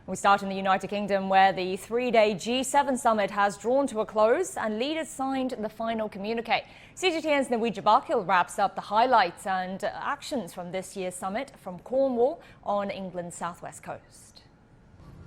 We start in the United Kingdom, where the three-day G7 summit has drawn to a close and leaders signed the final communique. CGTN's Nawija Bakil wraps up the highlights and actions from this year's summit from Cornwall on England's southwest coast.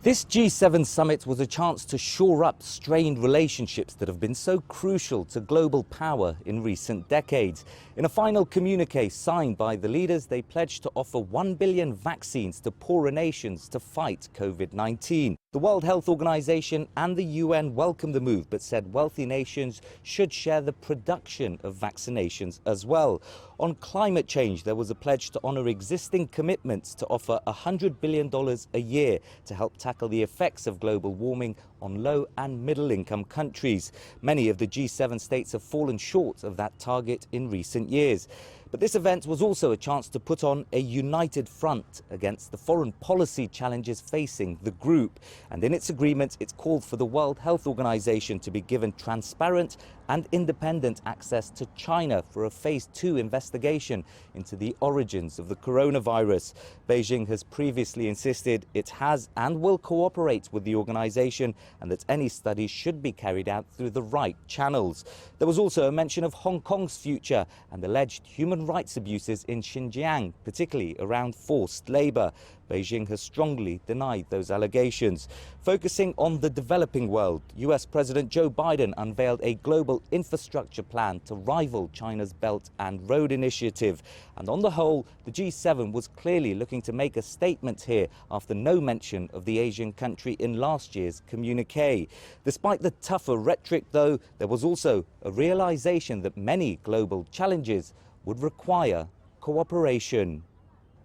This G7 summit was a chance to shore up strained relationships that have been so crucial to global power in recent decades. In a final communique signed by the leaders, they pledged to offer 1 billion vaccines to poorer nations to fight COVID-19. The World Health Organization and the UN welcomed the move, but said wealthy nations should share the production of vaccinations as well. On climate change, there was a pledge to honor existing commitments to offer $100 billion a year to help tackle the effects of global warming on low and middle income countries. Many of the G7 states have fallen short of that target in recent years. But this event was also a chance to put on a united front against the foreign policy challenges facing the group. And in its agreement, it's called for the World Health Organization to be given transparent and independent access to China for a phase 2 investigation into the origins of the coronavirus. Beijing has previously insisted it has and will cooperate with the organization and that any studies should be carried out through the right channels. There was also a mention of Hong Kong's future and alleged human rights abuses in Xinjiang, particularly around forced labor. Beijing has strongly denied those allegations. Focusing on the developing world, US President Joe Biden unveiled a global infrastructure plan to rival China's Belt and Road Initiative. And on the whole, the G7 was clearly looking to make a statement here after no mention of the Asian country in last year's communique. Despite the tougher rhetoric, though, there was also a realization that many global challenges would require cooperation.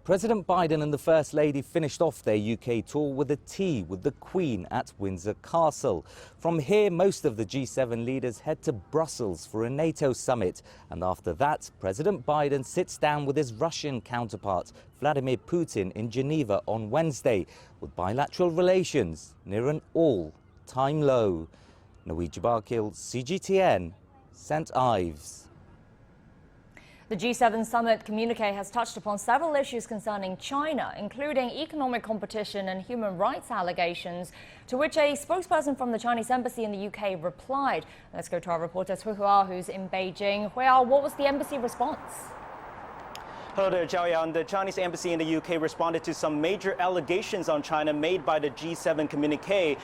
President Biden and the First Lady finished off their UK tour with a tea with the Queen at Windsor Castle. From here, most of the G7 leaders head to Brussels for a NATO summit. And after that, President Biden sits down with his Russian counterpart, Vladimir Putin, in Geneva on Wednesday, with bilateral relations near an all-time low. Nawija Bakil, CGTN, St. Ives. The G7 summit communique has touched upon several issues concerning China, including economic competition and human rights allegations, to which a spokesperson from the Chinese embassy in the UK replied. Let's go to our reporter Hua, who's in Beijing. Hua, what was the embassy response? Hello there, Zhao Yang. The Chinese embassy in the UK responded to some major allegations on China made by the G7 communique.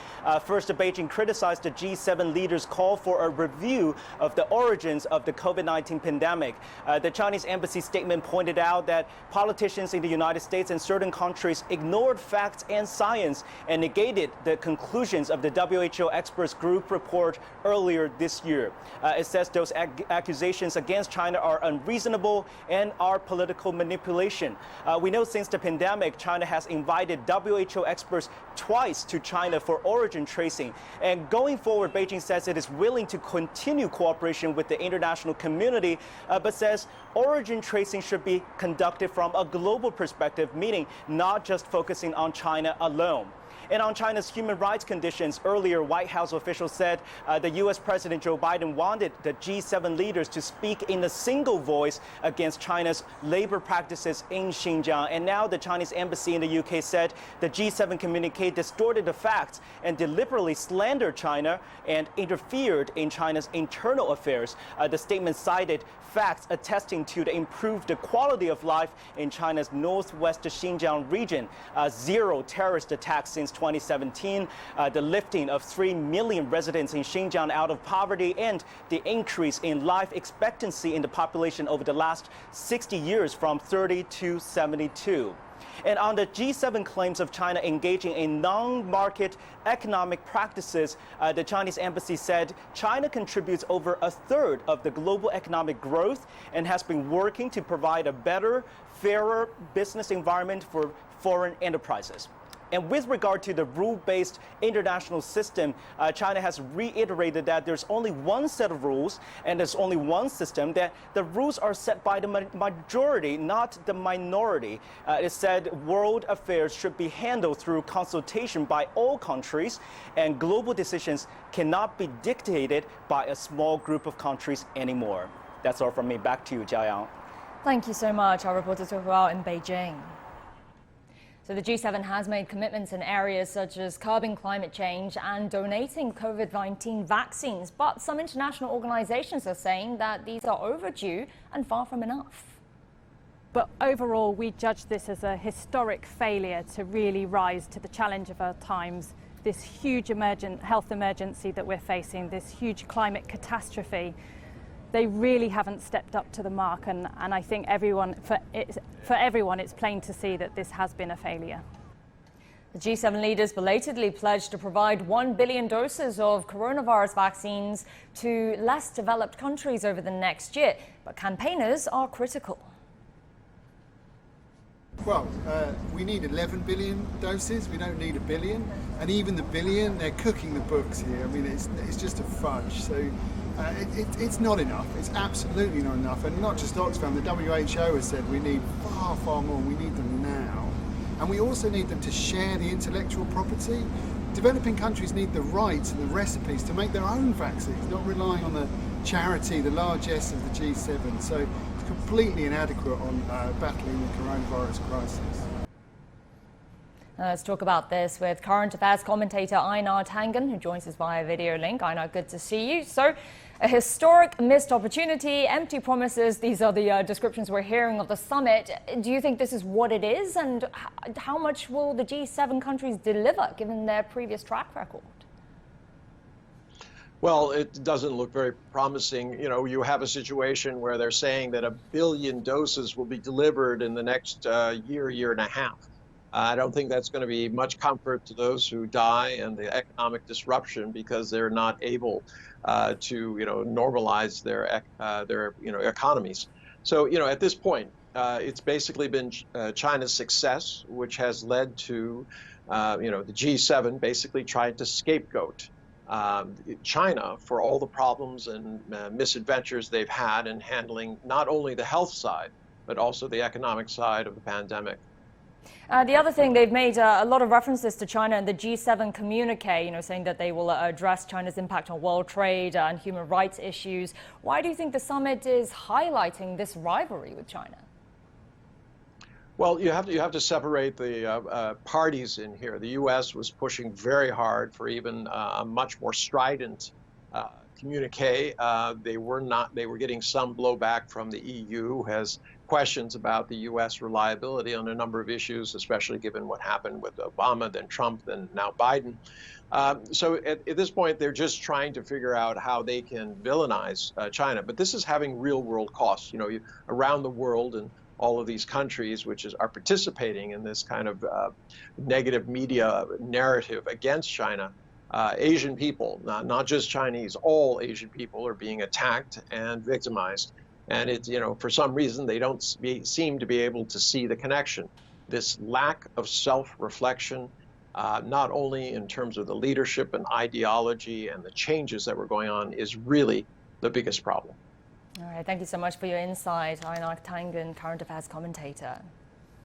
First, Beijing criticized the G7 leaders' call for a review of the origins of the COVID-19 pandemic. The Chinese embassy statement pointed out that politicians in the United States and certain countries ignored facts and science and negated the conclusions of the WHO experts group report earlier this year. It says those accusations against China are unreasonable and are political manipulation. We know since the pandemic, China has invited WHO experts twice to China for origin tracing. And going forward, Beijing says it is willing to continue cooperation with the international community, but says origin tracing should be conducted from a global perspective, meaning not just focusing on China alone. And on China's human rights conditions, earlier White House officials said the U.S. President Joe Biden wanted the G7 leaders to speak in a single voice against China's labor practices in Xinjiang. And now the Chinese embassy in the UK said the G7 communique distorted the facts and deliberately slandered China and interfered in China's internal affairs. The statement cited facts attesting to the improved quality of life in China's northwest Xinjiang region, 0 terrorist attacks since 2017, the lifting of 3 million residents in Xinjiang out of poverty, and the increase in life expectancy in the population over the last 60 years from 30 to 72. And on the G7 claims of China engaging in non-market economic practices, the Chinese embassy said China contributes over a third of the global economic growth and has been working to provide a better, fairer business environment for foreign enterprises. And with regard to the rule-based international system, China has reiterated that there's only one set of rules and there's only one system, that the rules are set by the majority, not the minority. It said world affairs should be handled through consultation by all countries, and global decisions cannot be dictated by a small group of countries anymore. That's all from me. Back to you, Jiayang. Thank you so much, our reporter Hua in Beijing. So the G7 has made commitments in areas such as curbing climate change and donating COVID-19 vaccines. But some international organizations are saying that these are overdue and far from enough. But overall, we judge this as a historic failure to really rise to the challenge of our times. This huge health emergency that we're facing, this huge climate catastrophe, they really haven't stepped up to the mark, and I think for everyone it's plain to see that this has been a failure. The G7 leaders belatedly pledged to provide 1 billion doses of coronavirus vaccines to less developed countries over the next year, but campaigners are critical. Well, we need 11 billion doses, we don't need a billion, and even the billion, they're cooking the books here. I mean, it's just a fudge, so it's not enough, it's absolutely not enough, and not just Oxfam, the WHO has said we need far, far more, we need them now, and we also need them to share the intellectual property. Developing countries need the rights and the recipes to make their own vaccines, not relying on the charity, the largesse of the G7, so it's completely inadequate on battling the coronavirus crisis. Let's talk about this with current affairs commentator Einar Tangen, who joins us via video link. Einar, good to see you. So, a historic missed opportunity, empty promises. These are the descriptions we're hearing of the summit. Do you think this is what it is? And how much will the G7 countries deliver, given their previous track record? Well, it doesn't look very promising. You know, you have a situation where they're saying that 1 billion doses will be delivered in the next year and a half. I don't think that's going to be much comfort to those who die and the economic disruption because they're not able to, normalize their economies. So, at this point, it's basically been China's success, which has led to, the G7 basically trying to scapegoat China for all the problems and misadventures they've had in handling not only the health side, but also the economic side of the pandemic. The other thing, they've made a lot of references to China in the G7 communique, saying that they will address China's impact on world trade and human rights issues. Why do you think the summit is highlighting this rivalry with China? Well, you have to separate the parties in here. The U.S. was pushing very hard for even a much more strident communique. They were getting some blowback from the EU, who has questions about the U.S. reliability on a number of issues, especially given what happened with Obama, then Trump, then now Biden. So at this point, they're just trying to figure out how they can villainize China. But this is having real world costs, around the world, and all of these countries are participating in this kind of negative media narrative against China. Asian people, not just Chinese, all Asian people are being attacked and victimized. And it's, for some reason, they don't seem to be able to see the connection. This lack of self-reflection, not only in terms of the leadership and ideology and the changes that were going on, is really the biggest problem. All right, thank you so much for your insight, Einar Tangen, current affairs commentator.